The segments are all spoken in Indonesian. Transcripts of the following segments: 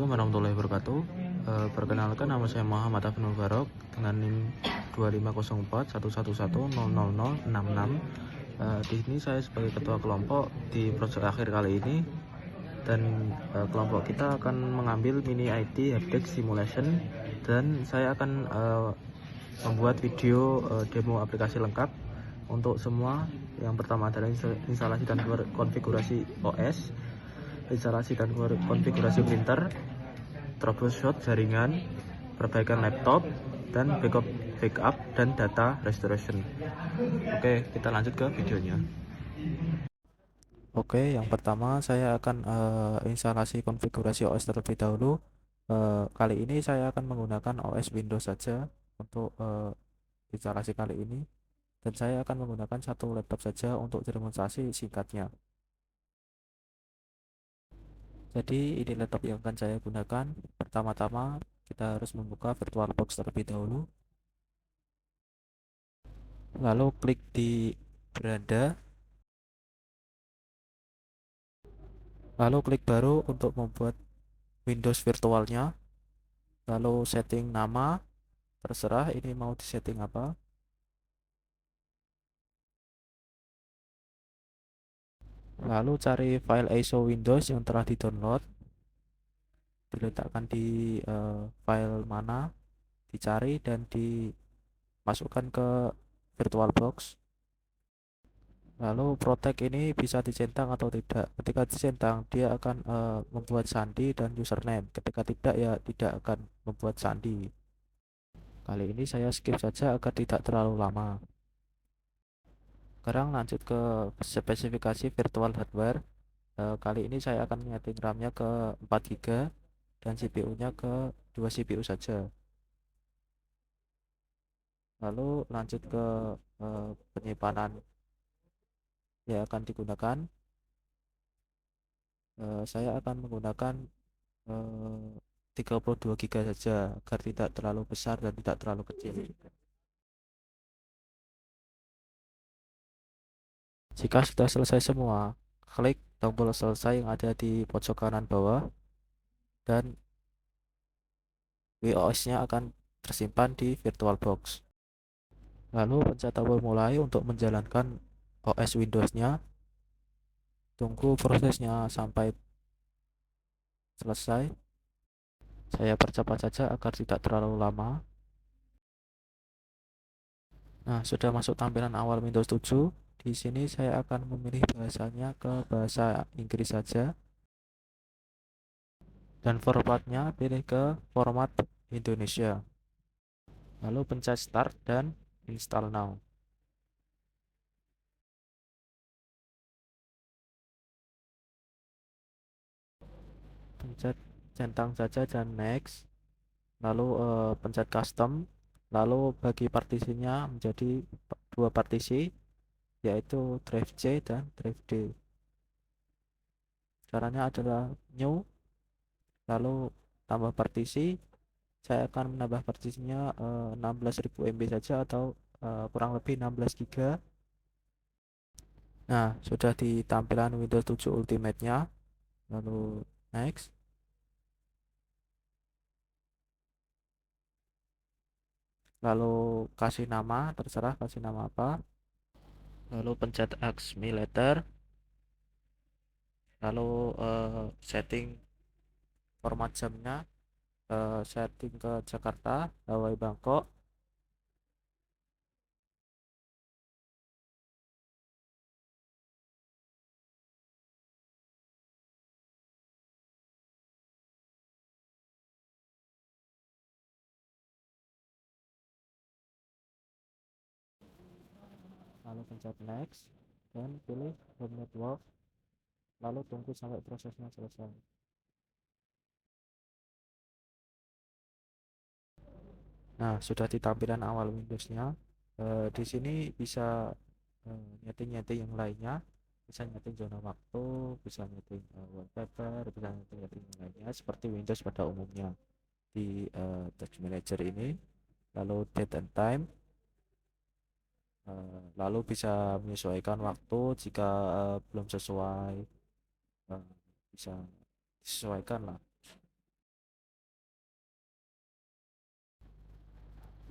Assalamualaikum warahmatullahi wabarakatuh. Perkenalkan, nama saya Muhammad Afnul Barok dengan NIM 250411100066. Di sini saya sebagai ketua kelompok di proyek akhir kali ini, dan kelompok kita akan mengambil mini IT Helpdesk Simulation, dan saya akan membuat video demo aplikasi lengkap untuk semua. Yang pertama adalah instalasi dan konfigurasi OS, instalasi dan konfigurasi printer, troubleshoot jaringan, perbaikan laptop, dan backup dan data restoration. Oke, kita lanjut ke videonya. Oke, yang pertama saya akan instalasi konfigurasi OS terlebih dahulu. Kali ini saya akan menggunakan OS Windows saja untuk instalasi kali ini, dan saya akan menggunakan satu laptop saja untuk demonstrasi singkatnya. Jadi ini laptop yang akan saya gunakan. Pertama-tama kita harus membuka VirtualBox terlebih dahulu, lalu klik di beranda, lalu klik baru untuk membuat Windows virtualnya, lalu setting nama, terserah ini mau disetting apa, lalu cari file ISO Windows yang telah di-download, diletakkan di file mana, dicari dan dimasukkan ke VirtualBox. Lalu protect ini bisa dicentang atau tidak. Ketika dicentang, dia akan membuat sandi dan username. Ketika tidak, ya tidak akan membuat sandi. Kali ini saya skip saja agar tidak terlalu lama. Sekarang lanjut ke spesifikasi virtual hardware. Kali ini saya akan menyeting RAM-nya ke 4 GB dan CPU-nya ke 2 CPU saja. Lalu lanjut ke penyimpanan yang akan digunakan. Saya akan menggunakan 32 GB saja agar tidak terlalu besar dan tidak terlalu kecil. Jika sudah selesai semua, klik tombol selesai yang ada di pojok kanan bawah, dan WOS-nya akan tersimpan di VirtualBox. Lalu pencet tombol mulai untuk menjalankan OS Windows-nya. Tunggu prosesnya sampai selesai. Saya percepat saja agar tidak terlalu lama. Nah, sudah masuk tampilan awal Windows 7. Di sini saya akan memilih bahasanya ke bahasa Inggris saja, dan formatnya pilih ke format Indonesia. Lalu pencet start dan install now. Pencet centang saja dan next. Lalu pencet custom, lalu bagi partisinya menjadi dua partisi, yaitu drive C dan drive D. Caranya adalah new, lalu tambah partisi. Saya akan menambah partisinya 16.000 MB saja, atau kurang lebih 16 GB. Nah, sudah di tampilan Windows 7 Ultimate-nya. Lalu next. Lalu kasih nama, terserah kasih nama apa. Lalu pencet Ask Me Later. Lalu setting format jamnya, setting ke Jakarta, Hawaii, Bangkok. Lalu pencet next dan pilih home network, lalu tunggu sampai prosesnya selesai. Nah, sudah di tampilan awal Windows-nya. Di sini bisa nyeting-nyeting yang lainnya, bisa nyeting zona waktu, bisa nyeting wallpaper, bisa nyeting yang lainnya seperti Windows pada umumnya. Di Task Manager ini, lalu date and time, lalu bisa menyesuaikan waktu jika belum sesuai, bisa disesuaikan lah.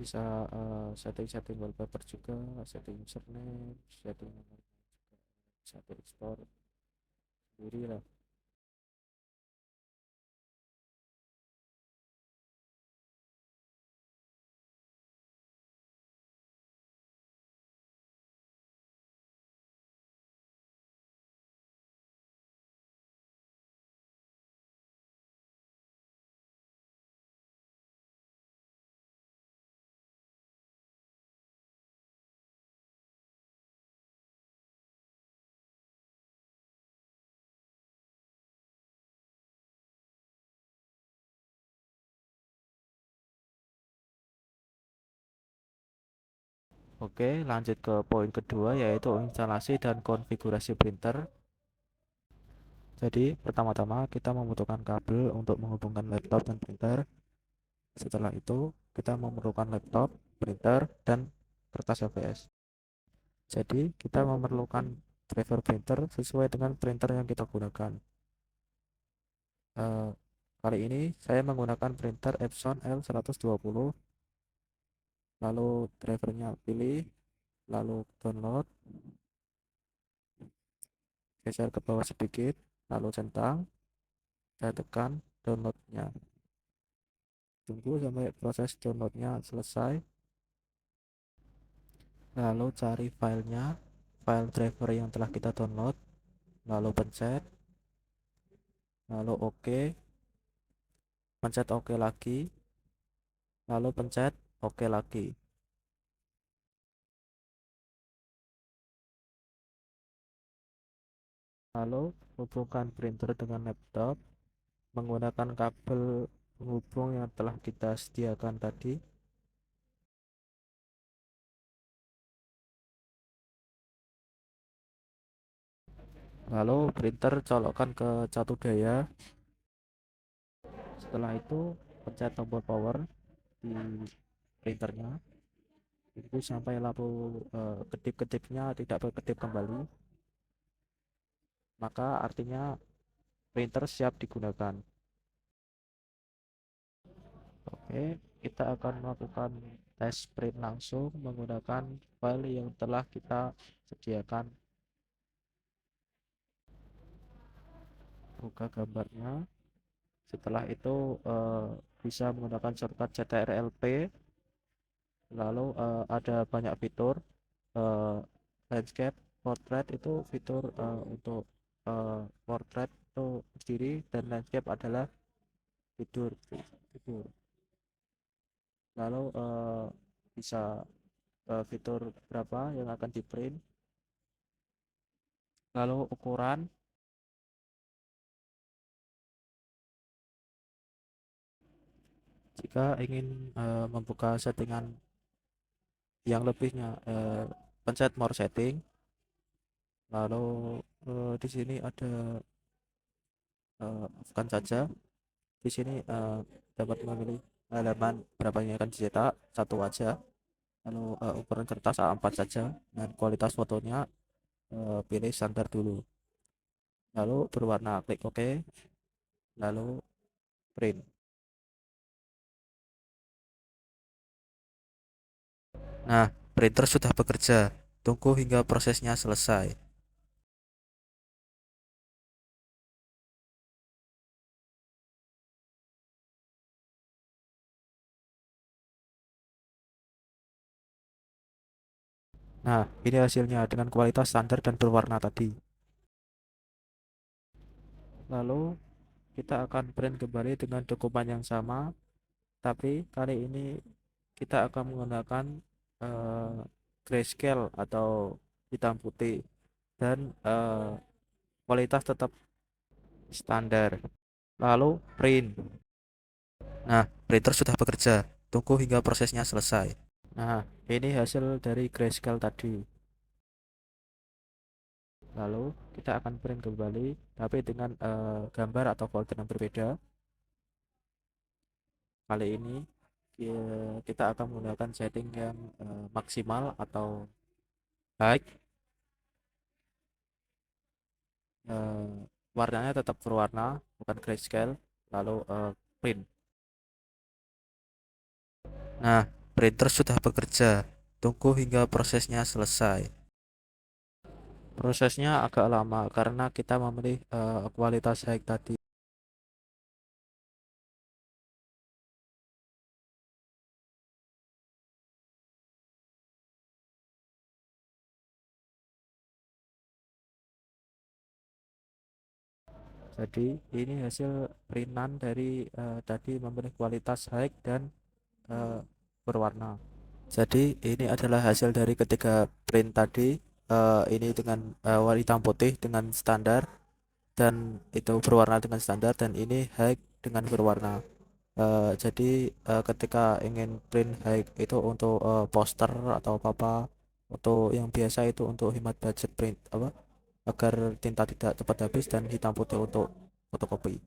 bisa setting-setting wallpaper juga, setting username, setting satu explore sendiri lah. Oke, lanjut ke poin kedua yaitu instalasi dan konfigurasi printer. Jadi, pertama-tama kita membutuhkan kabel untuk menghubungkan laptop dan printer. Setelah itu, kita memerlukan laptop, printer, dan kertas HVS. Jadi, kita memerlukan driver printer sesuai dengan printer yang kita gunakan. Eh, Kali ini saya menggunakan printer Epson L120. Lalu drivernya pilih, lalu download, geser ke bawah sedikit, lalu centang, dan tekan downloadnya. Tunggu sampai proses downloadnya selesai, lalu cari filenya, file driver yang telah kita download, lalu pencet, lalu OK, pencet OK lagi, lalu pencet OK lagi. Lalu hubungkan printer dengan laptop menggunakan kabel penghubung yang telah kita sediakan tadi. Lalu printer colokkan ke catu daya. Setelah itu pencet tombol power di printernya. Tunggu sampai lampu kedip-kedipnya tidak berkedip kembali. Maka artinya printer siap digunakan. Oke, kita akan melakukan tes print langsung menggunakan file yang telah kita sediakan. Buka gambarnya. Setelah itu bisa menggunakan shortcut CTRL-P. Lalu ada banyak fitur. eh, Landscape, portrait itu fitur untuk portrait itu sendiri, dan landscape adalah fitur. Lalu bisa fitur berapa yang akan di print, lalu ukuran. Jika ingin membuka settingan yang lebihnya, pencet more setting. Lalu di sini ada bukan saja. Di sini dapat memilih halaman berapa yang akan dicetak, satu aja. Lalu ukuran kertas A4 saja, dan kualitas fotonya pilih standar dulu. Lalu berwarna, klik OK, lalu print. Nah, printer sudah bekerja. Tunggu hingga prosesnya selesai. Nah, ini hasilnya dengan kualitas standar dan berwarna tadi. Lalu kita akan print kembali dengan dokumen yang sama, tapi kali ini kita akan menggunakan eh, grayscale atau hitam putih, dan kualitas tetap standar. Lalu print. Nah, printer sudah bekerja. Tunggu hingga prosesnya selesai. Nah, ini hasil dari grayscale tadi. Lalu kita akan print kembali, tapi dengan gambar atau folder yang berbeda. Kali ini kita akan menggunakan setting yang maksimal atau high. Warnanya tetap berwarna, bukan grayscale. Lalu print. Nah, printer sudah bekerja. Tunggu hingga prosesnya selesai. Prosesnya agak lama karena kita memilih kualitas high tadi. Jadi ini hasil printan dari tadi memilih kualitas high dan eh, berwarna. Jadi ini adalah hasil dari ketiga print tadi. Ini dengan warna hitam putih dengan standar, dan itu berwarna dengan standar, dan ini high dengan berwarna. Jadi ketika ingin print high itu untuk poster atau apa, untuk yang biasa itu untuk hemat budget print apa, agar tinta tidak cepat habis, dan hitam putih untuk fotokopi.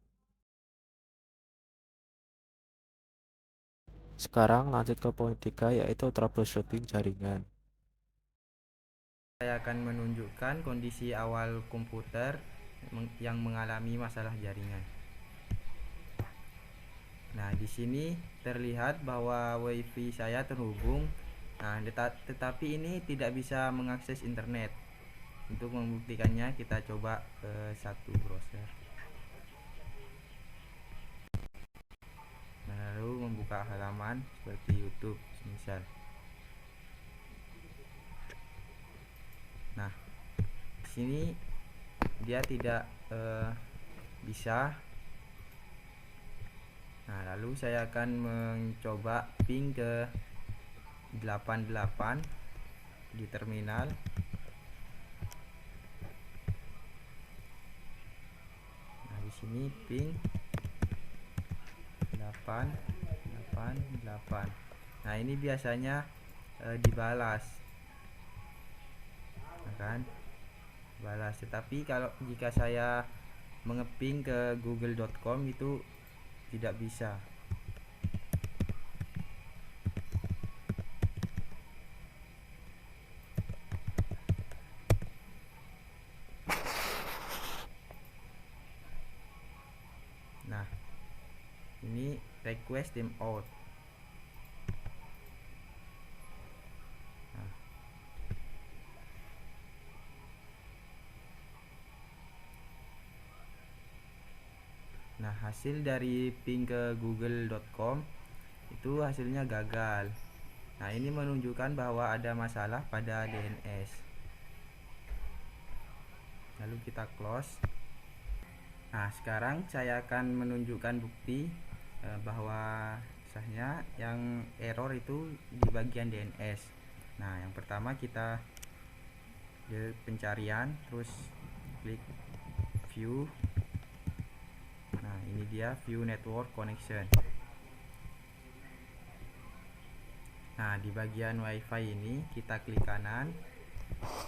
Sekarang lanjut ke poin 3, yaitu troubleshooting jaringan. Saya akan menunjukkan kondisi awal komputer yang mengalami masalah jaringan. Nah, di sini terlihat bahwa WiFi saya terhubung. Nah, tetapi ini tidak bisa mengakses internet. Untuk membuktikannya, kita coba ke satu browser. Nah, lalu membuka halaman seperti YouTube, misal. Nah, di sini dia tidak bisa. Nah, lalu saya akan mencoba ping ke 88 di terminal. Nah, di sini ping 888. Nah, ini biasanya dibalas. Nah, kan? Balas. Tetapi kalau jika saya mengeping ke google.com itu tidak bisa. Nah, ini request them out. Nah, hasil dari ping ke google.com itu hasilnya gagal. Nah, ini menunjukkan bahwa ada masalah pada DNS. Lalu kita close. Nah, sekarang saya akan menunjukkan bukti bahwa sahnya yang error itu di bagian DNS. Nah, yang pertama kita ke pencarian, terus klik view. Nah, ini dia view network connection. Nah, di bagian WiFi ini kita klik kanan,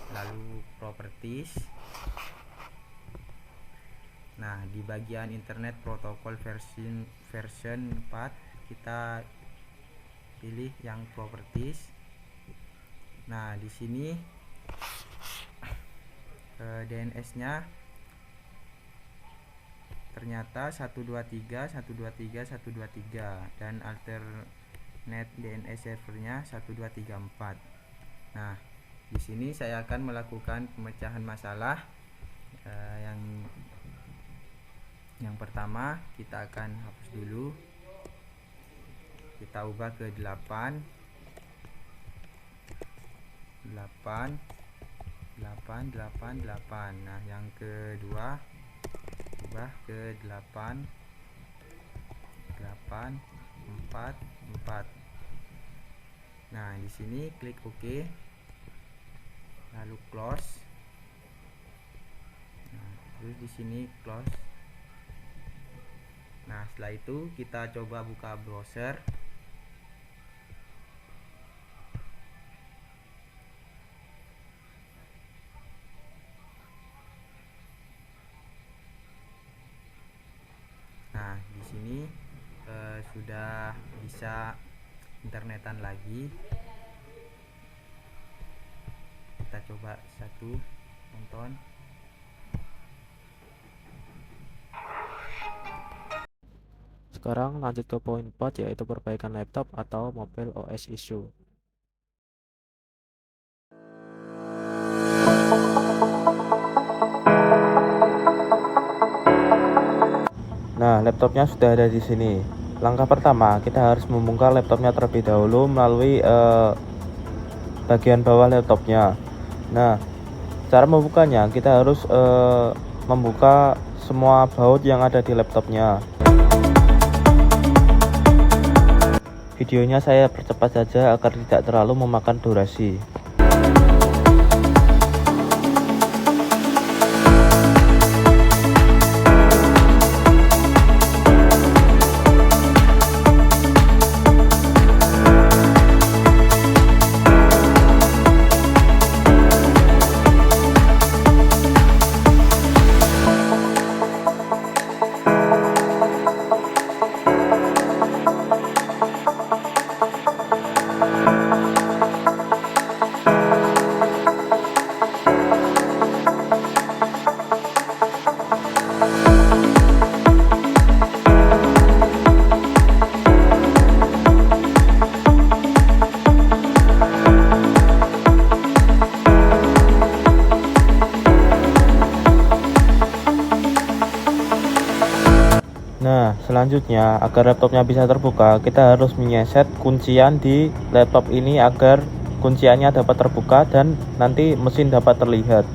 lalu properties. Nah, di bagian internet protokol version 4 kita pilih yang properties. Nah, di sini DNS-nya ternyata 123.123.123 dan alternate DNS servernya 1234. Nah, di sini saya akan melakukan pemecahan masalah. Yang pertama kita akan hapus dulu. Kita ubah ke 8. Nah, yang kedua ubah ke 8 4. Nah, di sini klik OK, lalu close. Nah, terus di sini close. Nah, setelah itu kita coba buka browser. Nah, di sini sudah bisa internetan lagi. Kita coba satu, tonton. Sekarang lanjut ke poin 4, yaitu perbaikan laptop atau mobile OS issue. Nah, laptopnya sudah ada di sini. Langkah pertama, kita harus membongkar laptopnya terlebih dahulu melalui bagian bawah laptopnya. Nah, cara membukanya kita harus membuka semua baut yang ada di laptopnya. Videonya saya percepat saja agar tidak terlalu memakan durasi. Nah, selanjutnya agar laptopnya bisa terbuka, kita harus menyeset kuncian di laptop ini agar kunciannya dapat terbuka dan nanti mesin dapat terlihat.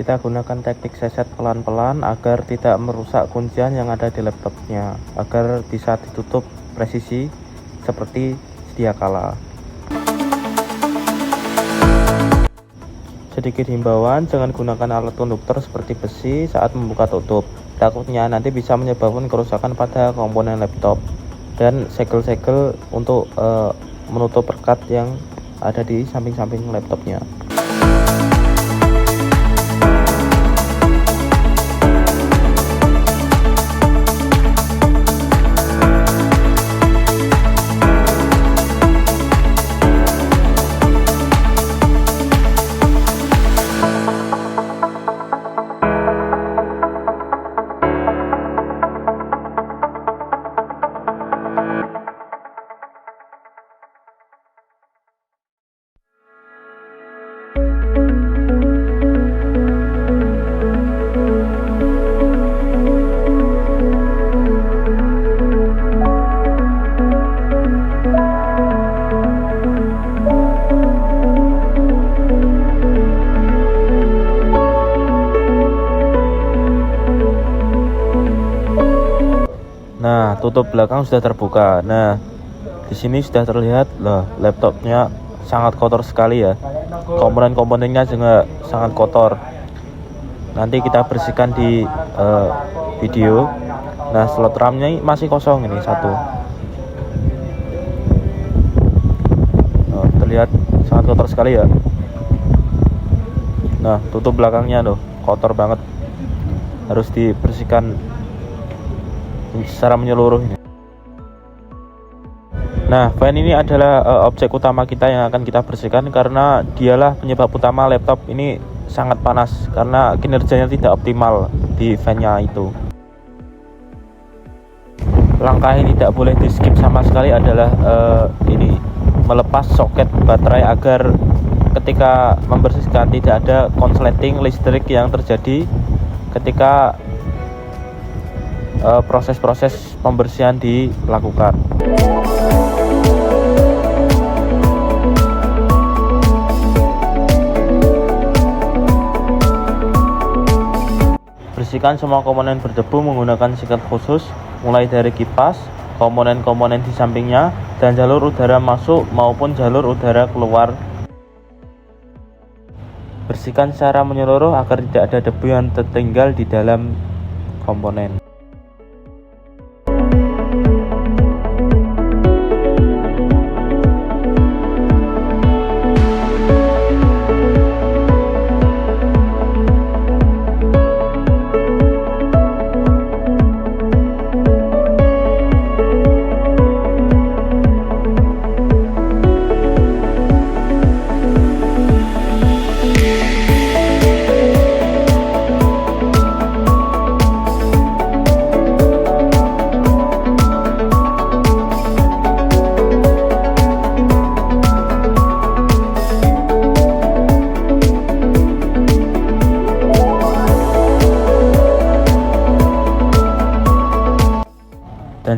Kita gunakan teknik seset pelan-pelan agar tidak merusak kuncian yang ada di laptopnya, agar bisa ditutup presisi seperti sedia kala. Sedikit himbauan, jangan gunakan alat konduktor seperti besi saat membuka tutup. Takutnya nanti bisa menyebabkan kerusakan pada komponen laptop dan segel-segel untuk menutup perekat yang ada di samping-samping laptopnya. Nah, tutup belakang sudah terbuka. Nah, di sini sudah terlihat loh, laptopnya sangat kotor sekali ya. Komponen-komponennya juga sangat kotor. Nanti kita bersihkan di video. Nah, slot RAM-nya masih kosong ini satu. Oh, terlihat sangat kotor sekali ya. Nah, tutup belakangnya loh, kotor banget. Harus dibersihkan secara menyeluruh ini. Nah, fan ini adalah objek utama kita yang akan kita bersihkan karena dialah penyebab utama laptop ini sangat panas karena kinerjanya tidak optimal di fan-nya itu. Langkah ini tidak boleh di skip sama sekali adalah ini melepas soket baterai agar ketika membersihkan tidak ada konsleting listrik yang terjadi ketika proses-proses pembersihan dilakukan. Bersihkan semua komponen berdebu menggunakan sikat khusus, mulai dari kipas, komponen-komponen di sampingnya, dan jalur udara masuk maupun jalur udara keluar. Bersihkan secara menyeluruh agar tidak ada debu yang tertinggal di dalam komponen.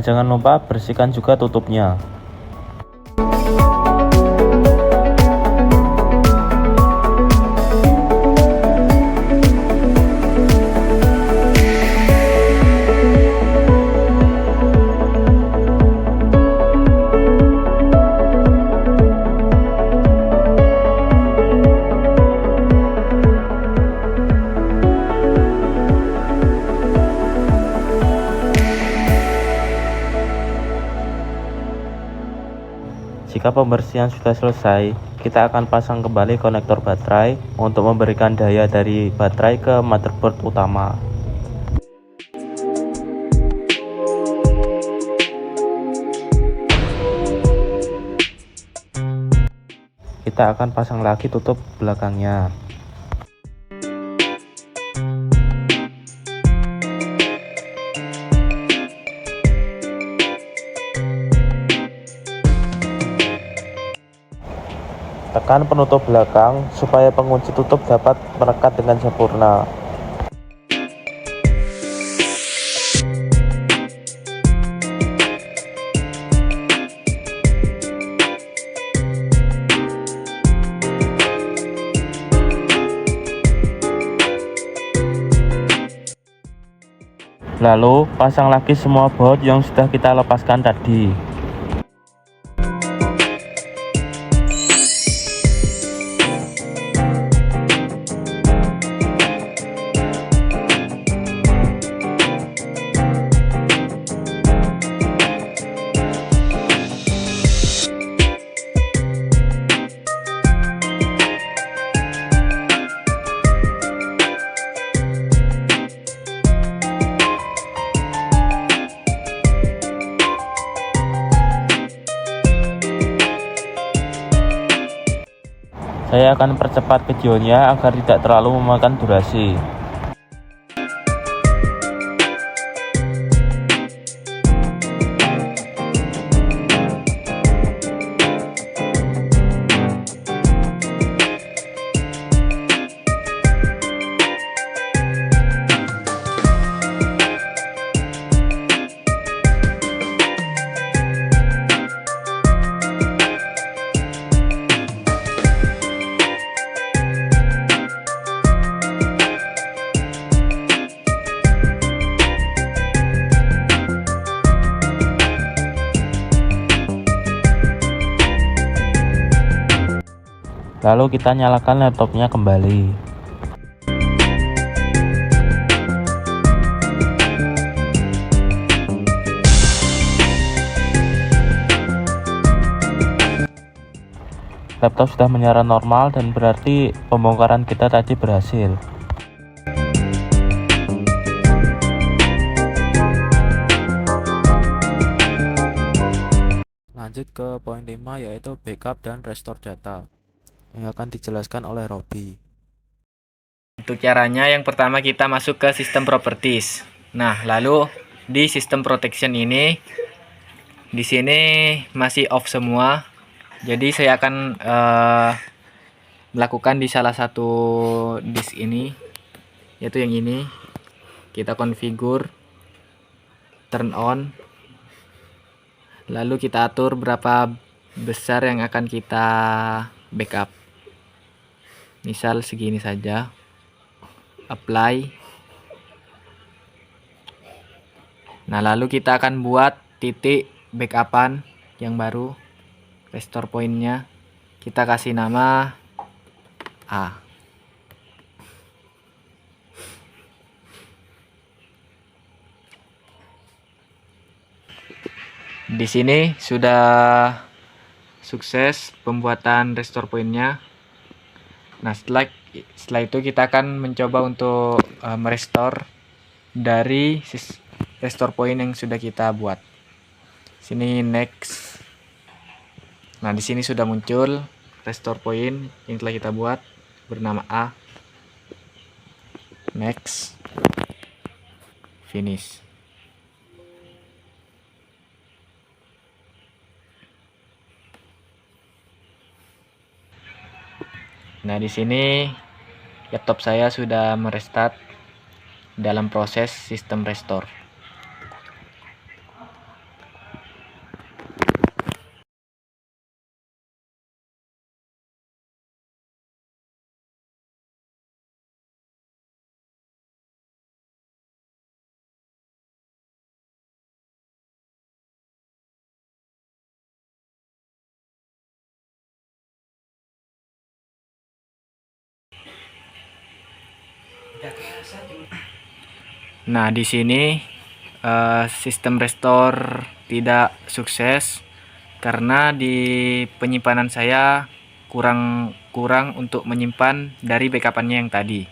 Dan jangan lupa bersihkan juga tutupnya. Jika pembersihan sudah selesai, kita akan pasang kembali konektor baterai untuk memberikan daya dari baterai ke motherboard utama. Kita akan pasang lagi tutup belakangnya. Tekan penutup belakang supaya pengunci tutup dapat merekat dengan sempurna. Lalu pasang lagi semua baut yang sudah kita lepaskan tadi. Saya akan percepat videonya agar tidak terlalu memakan durasi. Lalu kita nyalakan laptopnya kembali. Laptop sudah menyala normal dan berarti pembongkaran kita tadi berhasil. Lanjut ke poin 5, yaitu backup dan restore data, yang akan dijelaskan oleh Robby. Untuk caranya, yang pertama kita masuk ke sistem properties. Nah, lalu di sistem protection ini, di sini masih off semua. Jadi saya akan melakukan di salah satu disk ini, yaitu yang ini. Kita configure, turn on, lalu kita atur berapa besar yang akan kita backup. Misal segini saja. Apply. Nah, lalu kita akan buat titik backupan yang baru. Restore pointnya kita kasih nama A. Di sini sudah sukses pembuatan restore pointnya. Nah, setelah itu kita akan mencoba untuk merestore dari restore point yang sudah kita buat. Sini next. Nah, di sini sudah muncul restore point yang telah kita buat bernama A. Next. Finish. Nah, di sini laptop saya sudah merestart dalam proses sistem restore. Nah, di sini sistem restore tidak sukses karena di penyimpanan saya kurang untuk menyimpan dari backupannya yang tadi.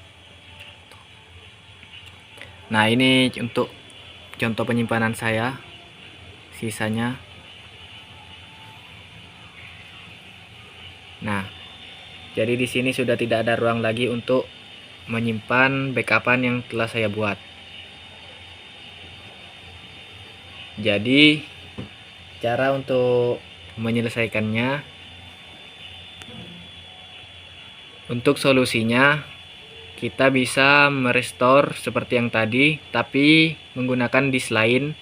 Nah, ini untuk contoh penyimpanan saya sisanya. Nah, jadi di sini sudah tidak ada ruang lagi untuk menyimpan backupan yang telah saya buat. Jadi cara untuk menyelesaikannya, untuk solusinya kita bisa merestore seperti yang tadi tapi menggunakan disk lain,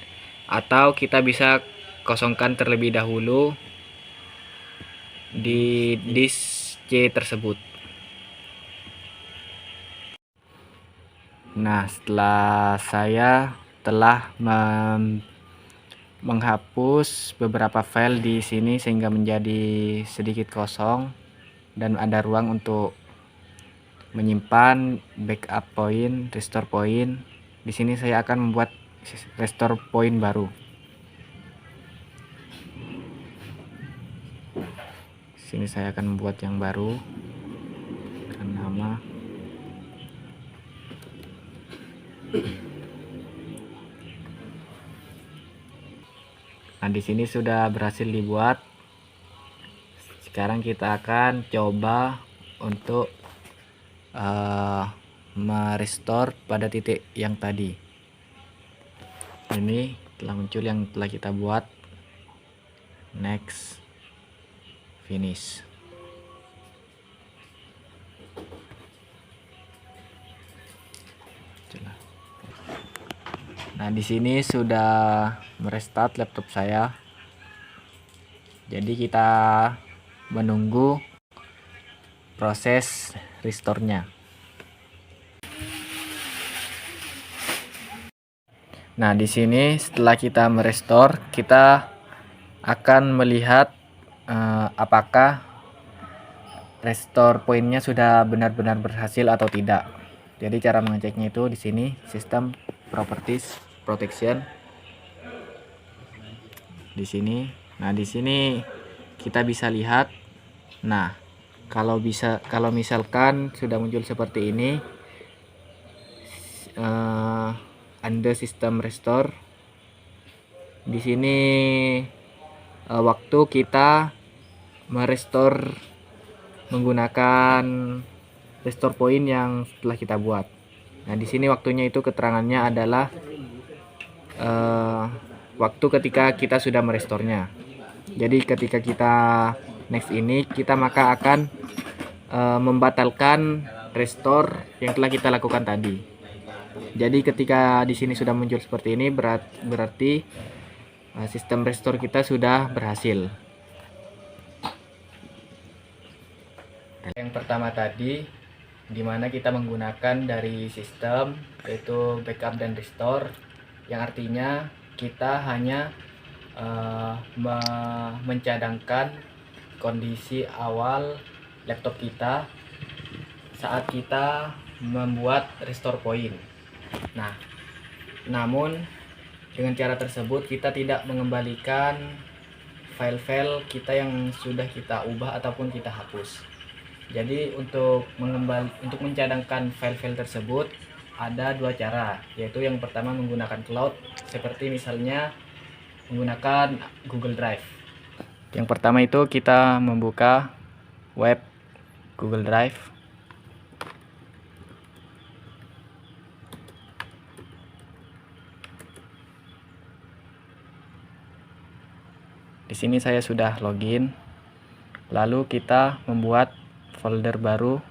atau kita bisa kosongkan terlebih dahulu di disk C tersebut. Nah, setelah saya telah menghapus beberapa file di sini sehingga menjadi sedikit kosong dan ada ruang untuk menyimpan backup point, restore point. Di sini saya akan membuat restore point baru. Sini saya akan membuat yang baru dengan nama Nah, di sini sudah berhasil dibuat. Sekarang kita akan coba untuk merestore pada titik yang tadi. Ini telah muncul yang telah kita buat. Next, finish. Nah, di sini sudah merestart laptop saya. Jadi kita menunggu proses restore-nya. Nah, di sini setelah kita merestore, kita akan melihat apakah restore pointnya sudah benar-benar berhasil atau tidak. Jadi cara mengeceknya itu di sini sistem properties protection. Di sini. Nah, di sini kita bisa lihat. Nah, kalau misalkan sudah muncul seperti ini, under system restore. Di sini waktu kita merestore menggunakan restore point yang telah kita buat. Nah, di sini waktunya itu keterangannya adalah waktu ketika kita sudah merestorenya. Jadi ketika kita next ini, kita maka akan membatalkan restore yang telah kita lakukan tadi. Jadi ketika di sini sudah muncul seperti ini, berarti sistem restore kita sudah berhasil. Yang pertama tadi, dimana kita menggunakan dari sistem yaitu backup dan restore, yang artinya kita hanya mencadangkan kondisi awal laptop kita saat kita membuat restore point. Nah, namun dengan cara tersebut kita tidak mengembalikan file-file kita yang sudah kita ubah ataupun kita hapus. Jadi untuk mencadangkan file-file tersebut ada dua cara, yaitu yang pertama menggunakan cloud, seperti misalnya menggunakan Google Drive. Yang pertama itu kita membuka web Google Drive. Di sini saya sudah login. Lalu kita membuat folder baru.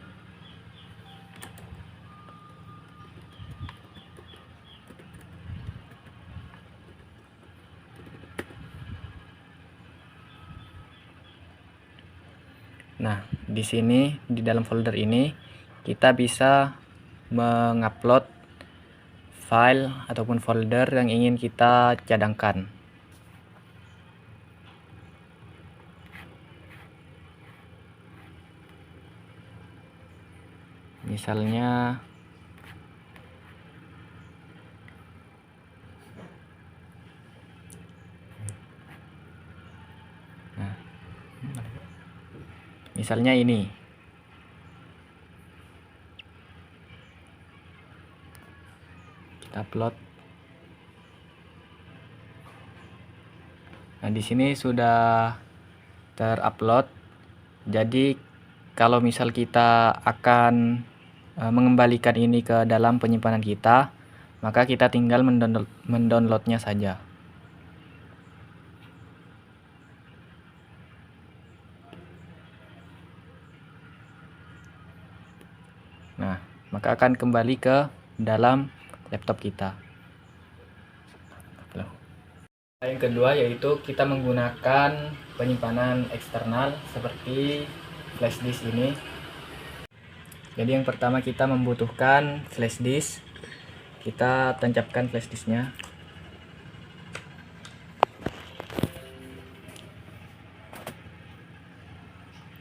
Nah, di sini di dalam folder ini kita bisa mengupload file ataupun folder yang ingin kita cadangkan. Misalnya Misalnya ini. Kita upload. Nah, di sini sudah terupload. Jadi kalau misal kita akan mengembalikan ini ke dalam penyimpanan kita, maka kita tinggal mendownloadnya saja. Nah, maka akan kembali ke dalam laptop kita. Yang kedua yaitu kita menggunakan penyimpanan eksternal seperti flash disk ini. Jadi yang pertama kita membutuhkan flash disk. Kita tancapkan flash disknya.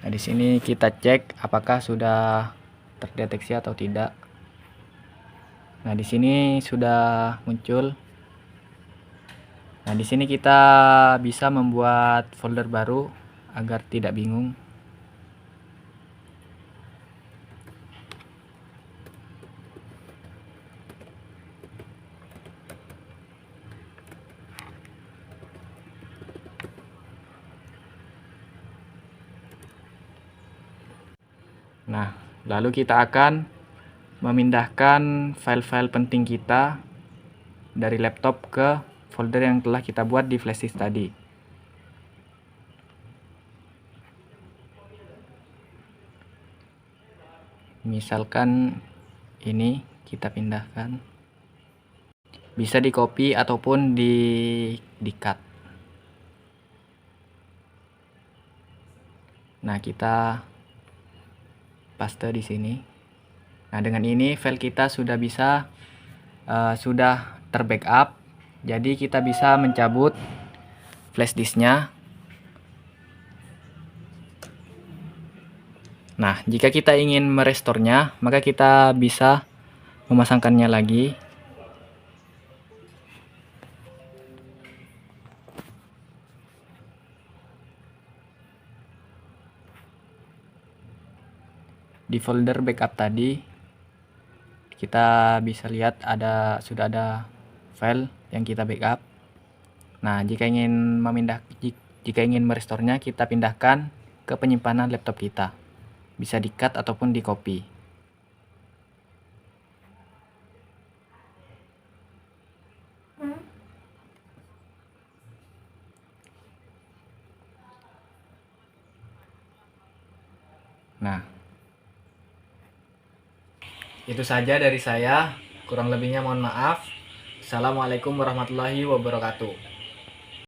Nah, di sini kita cek apakah sudah terdeteksi atau tidak. Nah, di sini sudah muncul. Nah, di sini kita bisa membuat folder baru agar tidak bingung. Nah, lalu kita akan memindahkan file-file penting kita dari laptop ke folder yang telah kita buat di flash disk tadi. Misalkan ini kita pindahkan. Bisa di copy ataupun di cut. Nah, kita paste di sini. Nah, dengan ini file kita sudah bisa sudah terbackup. Jadi kita bisa mencabut flash disknya. Nah, jika kita ingin merestorenya, maka kita bisa memasangkannya lagi. Di folder backup tadi kita bisa lihat sudah ada file yang kita backup. Nah, jika ingin merestorenya, kita pindahkan ke penyimpanan laptop kita. Bisa di cut ataupun di copy. Nah, itu saja dari saya. Kurang lebihnya mohon maaf. Assalamualaikum warahmatullahi wabarakatuh.